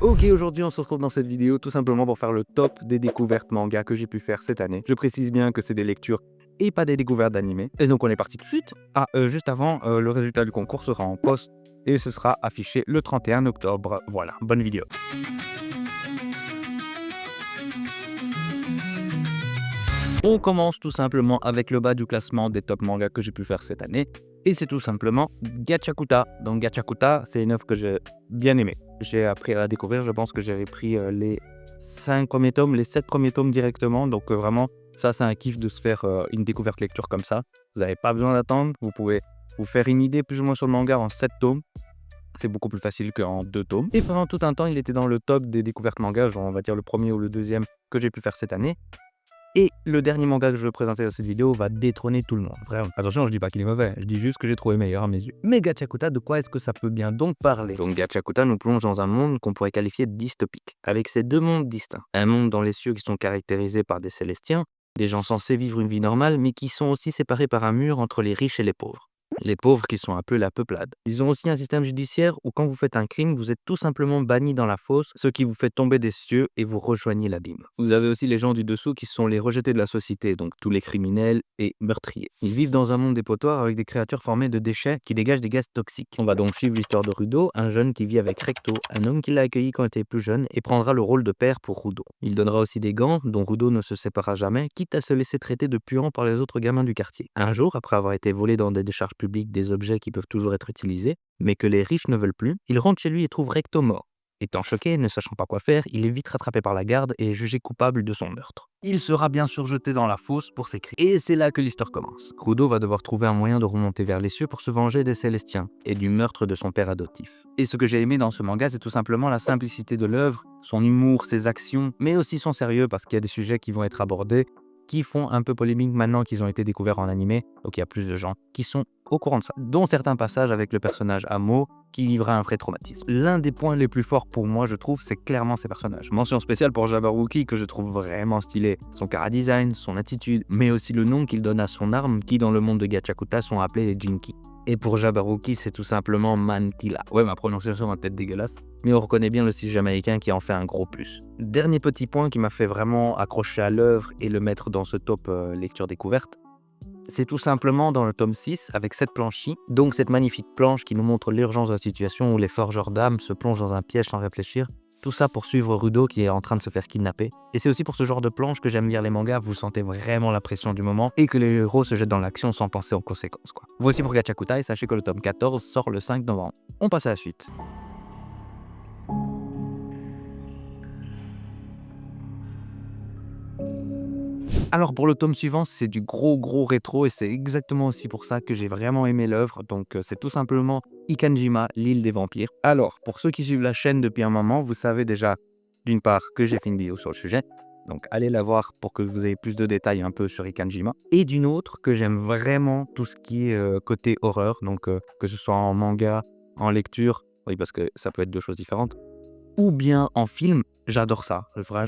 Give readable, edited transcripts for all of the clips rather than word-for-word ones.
Ok, aujourd'hui on se retrouve dans cette vidéo tout simplement pour faire le top des découvertes manga que j'ai pu faire cette année. Je précise bien que c'est des lectures et pas des découvertes d'animés. Et donc on est parti tout de suite. Juste avant, le résultat du concours sera en post et ce sera affiché le 31 octobre. Voilà, bonne vidéo. On commence tout simplement avec le bas du classement des top mangas que j'ai pu faire cette année. Et c'est tout simplement Gachakuta. Donc Gachakuta, c'est une œuvre que j'ai bien aimée. J'ai appris à la découvrir, je pense que j'avais pris les 5 premiers tomes, les 7 premiers tomes directement. Donc vraiment, ça c'est un kiff de se faire une découverte lecture comme ça. Vous n'avez pas besoin d'attendre, vous pouvez vous faire une idée plus ou moins sur le manga en 7 tomes. C'est beaucoup plus facile qu'en 2 tomes. Et pendant tout un temps, il était dans le top des découvertes manga, genre on va dire le premier ou le deuxième que j'ai pu faire cette année. Et le dernier manga que je vais présenter dans cette vidéo va détrôner tout le monde. Vraiment. Attention, je dis pas qu'il est mauvais, je dis juste que j'ai trouvé meilleur à mes yeux. Mais Gachakuta, de quoi est-ce que ça peut bien donc parler? Donc Gachakuta nous plonge dans un monde qu'on pourrait qualifier de dystopique, avec ces deux mondes distincts. Un monde dans les cieux qui sont caractérisés par des célestiens, des gens censés vivre une vie normale, mais qui sont aussi séparés par un mur entre les riches et les pauvres. Les pauvres qui sont un peu la peuplade. Ils ont aussi un système judiciaire où quand vous faites un crime, vous êtes tout simplement banni dans la fosse, ce qui vous fait tomber des cieux et vous rejoignez l'abîme. Vous avez aussi les gens du dessous qui sont les rejetés de la société, donc tous les criminels et meurtriers. Ils vivent dans un monde dépotoir avec des créatures formées de déchets qui dégagent des gaz toxiques. On va donc suivre l'histoire de Rudo, un jeune qui vit avec Recto, un homme qui l'a accueilli quand il était plus jeune et prendra le rôle de père pour Rudo. Il donnera aussi des gants dont Rudo ne se séparera jamais, quitte à se laisser traiter de puant par les autres gamins du quartier. Un jour, après avoir été volé dans des décharges publiques des objets qui peuvent toujours être utilisés, mais que les riches ne veulent plus, il rentre chez lui et trouve Recto mort. Étant choqué, ne sachant pas quoi faire, il est vite rattrapé par la garde et est jugé coupable de son meurtre. Il sera bien sûr jeté dans la fosse pour ses crimes. Et c'est là que l'histoire commence. Rudo va devoir trouver un moyen de remonter vers les cieux pour se venger des Célestiens et du meurtre de son père adoptif. Et ce que j'ai aimé dans ce manga, c'est tout simplement la simplicité de l'œuvre, son humour, ses actions, mais aussi son sérieux parce qu'il y a des sujets qui vont être abordés qui font un peu polémique maintenant qu'ils ont été découverts en animé, donc il y a plus de gens qui sont au courant de ça, dont certains passages avec le personnage Amo qui vivra un vrai traumatisme. L'un des points les plus forts pour moi, je trouve, c'est clairement ces personnages. Mention spéciale pour Jabberwocky que je trouve vraiment stylé. Son chara-design, son attitude, mais aussi le nom qu'il donne à son arme qui dans le monde de Gachakuta sont appelés les Jinki. Et pour Jabberwocky, c'est tout simplement Mantilla. Ouais, ma prononciation va peut-être dégueulasse, mais on reconnaît bien le style jamaïcain qui en fait un gros plus. Dernier petit point qui m'a fait vraiment accrocher à l'œuvre et le mettre dans ce top lecture découverte, c'est tout simplement dans le tome 6 avec cette planche-ci, donc cette magnifique planche qui nous montre l'urgence de la situation où les forgeurs d'âmes se plongent dans un piège sans réfléchir. Tout ça pour suivre Rudo qui est en train de se faire kidnapper. Et c'est aussi pour ce genre de planche que j'aime lire les mangas, vous sentez vraiment la pression du moment et que les héros se jettent dans l'action sans penser aux conséquences, quoi. Voici pour Gachakuta et sachez que le tome 14 sort le 5 novembre. On passe à la suite. Alors pour le tome suivant, c'est du gros rétro et c'est exactement aussi pour ça que j'ai vraiment aimé l'œuvre. Donc c'est tout simplement Ikanjima, l'île des vampires. Alors pour ceux qui suivent la chaîne depuis un moment, vous savez déjà d'une part que j'ai fait une vidéo sur le sujet. Donc allez la voir pour que vous ayez plus de détails un peu sur Ikanjima. Et d'une autre que j'aime vraiment tout ce qui est côté horreur. Donc que ce soit en manga, en lecture, oui parce que ça peut être deux choses différentes. Ou bien en film, j'adore ça.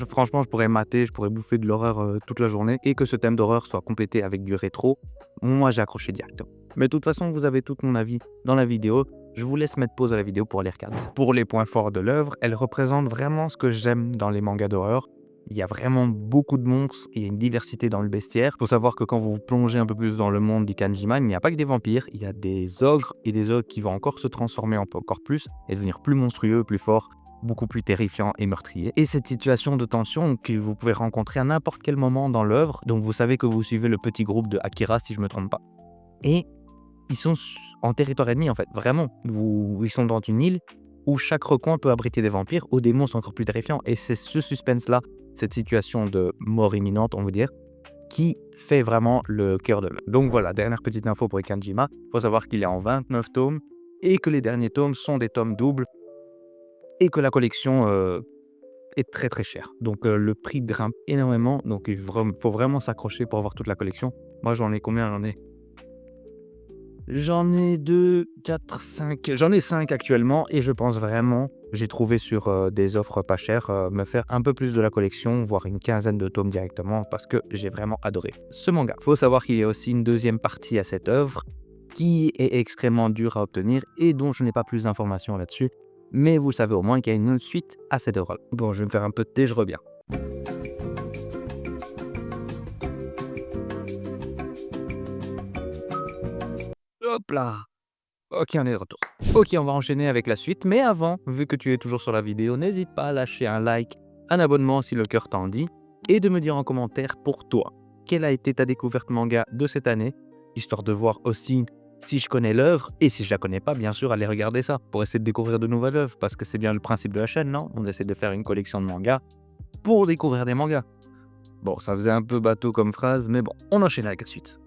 Franchement, je pourrais mater, je pourrais bouffer de l'horreur toute la journée et que ce thème d'horreur soit complété avec du rétro. Moi, j'ai accroché directement. Mais de toute façon, vous avez tout mon avis dans la vidéo. Je vous laisse mettre pause à la vidéo pour aller regarder ça. Pour les points forts de l'œuvre, elle représente vraiment ce que j'aime dans les mangas d'horreur. Il y a vraiment beaucoup de monstres, il y a une diversité dans le bestiaire. Il faut savoir que quand vous vous plongez un peu plus dans le monde d'Ikanjima, il n'y a pas que des vampires, il y a des ogres et des ogres qui vont encore se transformer encore plus et devenir plus monstrueux, plus forts, beaucoup plus terrifiant et meurtrier. Et cette situation de tension que vous pouvez rencontrer à n'importe quel moment dans l'œuvre, donc vous savez que vous suivez le petit groupe de Akira si je me trompe pas. Et ils sont en territoire ennemi en fait, vraiment. Ils sont dans une île où chaque recoin peut abriter des vampires ou des monstres encore plus terrifiants. Et c'est ce suspense-là, cette situation de mort imminente, on va dire, qui fait vraiment le cœur de l'œuvre. Donc voilà, dernière petite info pour Ikanjima. Il faut savoir qu'il est en 29 tomes et que les derniers tomes sont des tomes doubles et que la collection est très chère. Donc le prix grimpe énormément, donc il faut vraiment s'accrocher pour avoir toute la collection. Moi j'en ai combien? J'en ai 2, 4, 5, j'en ai 5 actuellement et je pense vraiment, j'ai trouvé sur des offres pas chères, me faire un peu plus de la collection, voire une quinzaine de tomes directement parce que j'ai vraiment adoré ce manga. Faut savoir qu'il y a aussi une deuxième partie à cette œuvre qui est extrêmement dure à obtenir et dont je n'ai pas plus d'informations là-dessus. mais vous savez au moins qu'il y a une suite à cette œuvre. Bon, je vais me faire un peu de thé, je reviens. Hop là! Ok, on est de retour. Ok, on va enchaîner avec la suite, mais avant, vu que tu es toujours sur la vidéo, n'hésite pas à lâcher un like, un abonnement si le cœur t'en dit, et de me dire en commentaire pour toi, quelle a été ta découverte manga de cette année, histoire de voir aussi si je connais l'œuvre, et si je la connais pas, bien sûr, aller regarder ça, pour essayer de découvrir de nouvelles œuvres, parce que c'est bien le principe de la chaîne, non? On essaie de faire une collection de mangas pour découvrir des mangas. Bon, ça faisait un peu bateau comme phrase, mais bon, on enchaîne avec la suite.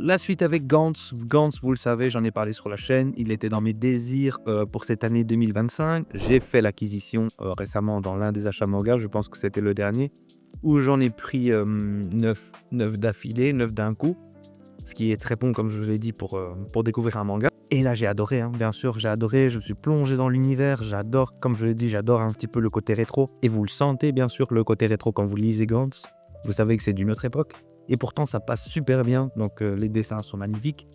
La suite avec Gantz. Gantz, vous le savez, j'en ai parlé sur la chaîne. Il était dans mes désirs pour cette année 2025. J'ai fait l'acquisition récemment dans l'un des achats manga, je pense que c'était le dernier, où j'en ai pris 9 d'affilée, 9 d'un coup. Ce qui est très bon, comme je vous l'ai dit, pour découvrir un manga. Et là, j'ai adoré, hein, bien sûr, j'ai adoré. Je me suis plongé dans l'univers. J'adore, comme je l'ai dit, j'adore un petit peu le côté rétro. Et vous le sentez, bien sûr, le côté rétro quand vous lisez Gantz. Vous savez que c'est d'une autre époque. Et pourtant, ça passe super bien. Donc, les dessins sont magnifiques.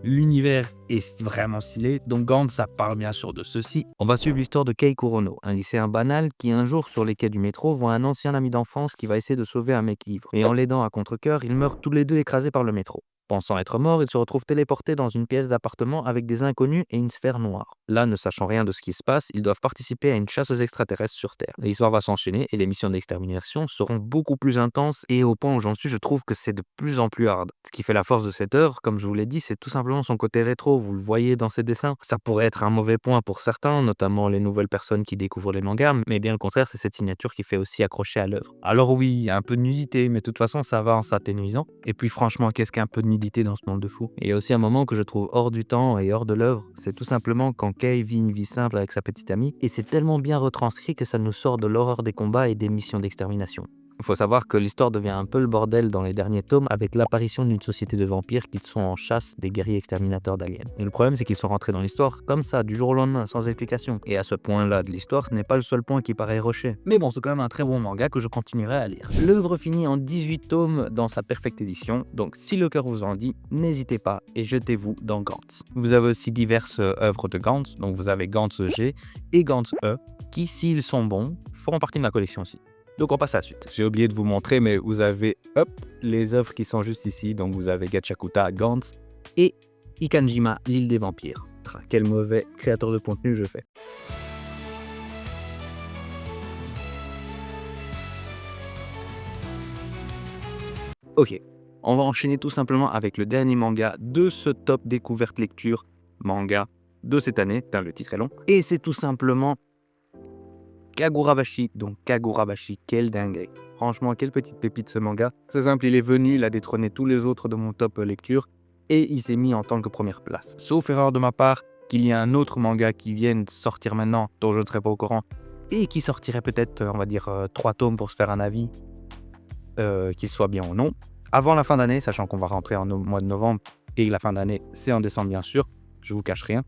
L'univers est vraiment stylé. Donc, Gantz, ça parle bien sûr de ceci. On va suivre l'histoire de Kei Kurono, un lycéen banal qui, un jour, sur les quais du métro, voit un ancien ami d'enfance qui va essayer de sauver un mec ivre. Et en l'aidant à contre-cœur, ils meurent tous les deux écrasés par le métro. Pensant être mort, il se retrouve téléporté dans une pièce d'appartement avec des inconnus et une sphère noire. Là, ne sachant rien de ce qui se passe, ils doivent participer à une chasse aux extraterrestres sur Terre. L'histoire va s'enchaîner et les missions d'extermination seront beaucoup plus intenses et au point où j'en suis, je trouve que c'est de plus en plus hard. Ce qui fait la force de cette œuvre, comme je vous l'ai dit, c'est tout simplement son côté rétro. Vous le voyez dans ses dessins. Ça pourrait être un mauvais point pour certains, notamment les nouvelles personnes qui découvrent les mangas, mais bien au contraire, c'est cette signature qui fait aussi accrocher à l'œuvre. Alors oui, il y a un peu de nudité, mais de toute façon, ça va en s'atténuisant. Et puis franchement, qu'est-ce qu'un peu de nudité dans ce monde de fou? Et il y a aussi un moment que je trouve hors du temps et hors de l'œuvre, c'est tout simplement quand Kei vit une vie simple avec sa petite amie, et c'est tellement bien retranscrit que ça nous sort de l'horreur des combats et des missions d'extermination. Il faut savoir que l'histoire devient un peu le bordel dans les derniers tomes avec l'apparition d'une société de vampires qui sont en chasse des guerriers exterminateurs d'aliens. Et le problème, c'est qu'ils sont rentrés dans l'histoire comme ça, du jour au lendemain, sans explication. Et à ce point-là de l'histoire, ce n'est pas le seul point qui paraît rocher. Mais bon, c'est quand même un très bon manga que je continuerai à lire. L'œuvre finit en 18 tomes dans sa perfecte édition, donc si le cœur vous en dit, n'hésitez pas et jetez-vous dans Gantz. Vous avez aussi diverses œuvres de Gantz, donc vous avez Gantz G et Gantz E, qui, s'ils sont bons, feront partie de ma collection aussi. Donc on passe à la suite. J'ai oublié de vous montrer, mais vous avez les œuvres qui sont juste ici. Donc vous avez Gachakuta, Gantz et Ikanjima, l'île des vampires. Quel mauvais créateur de contenu je fais. Ok, on va enchaîner tout simplement avec le dernier manga de ce top découverte lecture manga de cette année. Putain, le titre est long. Et c'est tout simplement Kagurabashi. Donc Kagurabashi, quelle dinguerie. Franchement, quelle petite pépite ce manga. C'est simple, il est venu, il a détrôné tous les autres de mon top lecture et il s'est mis en tant que première place. Sauf erreur de ma part, qu'il y a un autre manga qui vient de sortir maintenant, dont je ne serais pas au courant, et qui sortirait peut-être, on va dire, 3 tomes pour se faire un avis, qu'il soit bien ou non, avant la fin d'année, sachant qu'on va rentrer en mois de novembre et la fin d'année, c'est en décembre bien sûr, je vous cache rien.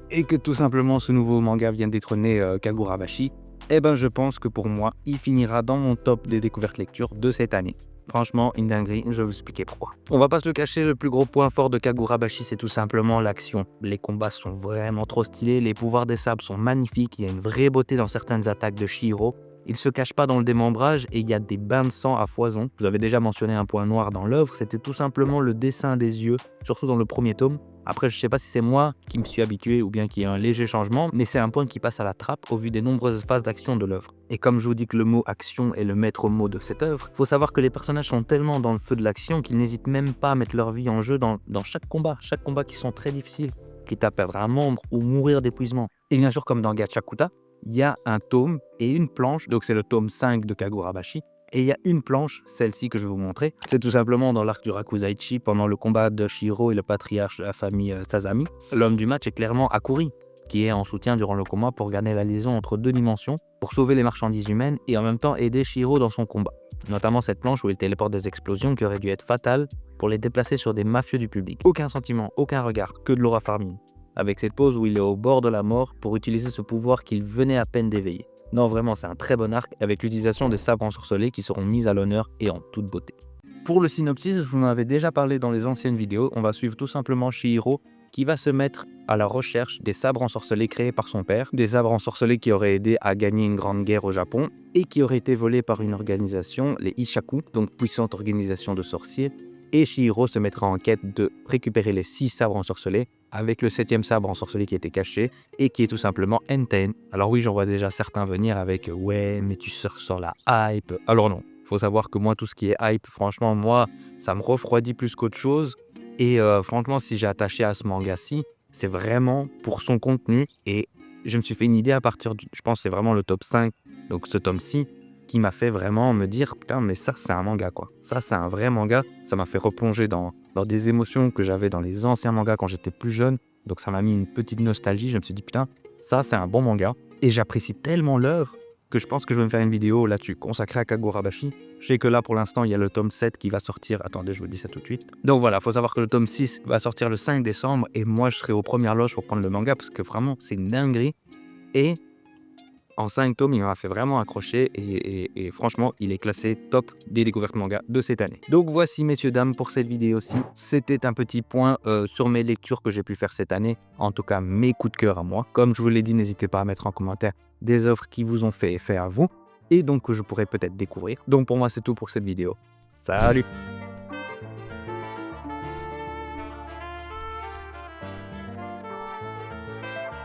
Et que tout simplement ce nouveau manga vient détrôner Kagurabashi, eh ben je pense que pour moi, il finira dans mon top des découvertes lecture de cette année. Franchement, une dinguerie, je vais vous expliquer pourquoi. On va pas se le cacher, le plus gros point fort de Kagurabashi, c'est tout simplement l'action. Les combats sont vraiment trop stylés, les pouvoirs des sabres sont magnifiques, il y a une vraie beauté dans certaines attaques de Shihiro. Il se cache pas dans le démembrage et il y a des bains de sang à foison. Vous avez déjà mentionné un point noir dans l'œuvre, c'était tout simplement le dessin des yeux, surtout dans le premier tome. Après, je sais pas si c'est moi qui me suis habitué ou bien qu'il y a un léger changement, mais c'est un point qui passe à la trappe au vu des nombreuses phases d'action de l'œuvre. Et comme je vous dis que le mot action est le maître mot de cette œuvre, faut savoir que les personnages sont tellement dans le feu de l'action qu'ils n'hésitent même pas à mettre leur vie en jeu dans chaque combat qui sont très difficiles, quitte à perdre un membre ou mourir d'épuisement. Et bien sûr, comme dans Gachakuta, il y a un tome et une planche, donc c'est le tome 5 de Kagurabashi, et il y a une planche, celle-ci que je vais vous montrer. C'est tout simplement dans l'arc du Rakuzaichi, pendant le combat de Shihiro et le patriarche de la famille Sasami. L'homme du match est clairement Akuri, qui est en soutien durant le combat pour garder la liaison entre deux dimensions, pour sauver les marchandises humaines et en même temps aider Shihiro dans son combat. Notamment cette planche où il téléporte des explosions qui auraient dû être fatales pour les déplacer sur des mafieux du public. Aucun sentiment, aucun regard, que de l'aura farming. Avec cette pose où il est au bord de la mort pour utiliser ce pouvoir qu'il venait à peine d'éveiller. Non, vraiment, c'est un très bon arc avec l'utilisation des sabres ensorcelés qui seront mis à l'honneur et en toute beauté. Pour le synopsis, je vous en avais déjà parlé dans les anciennes vidéos. On va suivre tout simplement Shihiro qui va se mettre à la recherche des sabres ensorcelés créés par son père, des sabres ensorcelés qui auraient aidé à gagner une grande guerre au Japon et qui auraient été volés par une organisation, les Ishaku, donc puissante organisation de sorciers. Et Chihiro se mettra en quête de récupérer les 6 sabres ensorcelés avec le 7e sabre ensorcelé qui était caché et qui est tout simplement Enten. Alors oui, j'en vois déjà certains venir avec « ouais, mais tu sors sur la hype ». Alors non, il faut savoir que moi, tout ce qui est hype, franchement, moi, ça me refroidit plus qu'autre chose. Et franchement, si j'ai attaché à ce manga-ci, c'est vraiment pour son contenu. Et je me suis fait une idée à partir du... Je pense que c'est vraiment le top 5, donc ce tome-ci, qui m'a fait vraiment me dire « putain, mais ça, c'est un manga, quoi. Ça, c'est un vrai manga. » Ça m'a fait replonger dans des émotions que j'avais dans les anciens mangas quand j'étais plus jeune. Donc ça m'a mis une petite nostalgie. Je me suis dit « putain, ça, c'est un bon manga. » Et j'apprécie tellement l'œuvre que je pense que je vais me faire une vidéo là-dessus, consacrée à Kagurabashi. Je sais que là, pour l'instant, il y a le tome 7 qui va sortir. Attendez, je vous dis ça tout de suite. Donc voilà, il faut savoir que le tome 6 va sortir le 5 décembre. Et moi, je serai aux premières loges pour prendre le manga parce que vraiment, c'est une dinguerie. Et en 5 tomes, il m'a fait vraiment accrocher et franchement, il est classé top des découvertes manga de cette année. Donc voici, messieurs, dames, pour cette vidéo-ci. C'était un petit point sur mes lectures que j'ai pu faire cette année. En tout cas, mes coups de cœur à moi. Comme je vous l'ai dit, n'hésitez pas à mettre en commentaire des offres qui vous ont fait effet à vous et donc que je pourrais peut-être découvrir. Donc pour moi, c'est tout pour cette vidéo. Salut!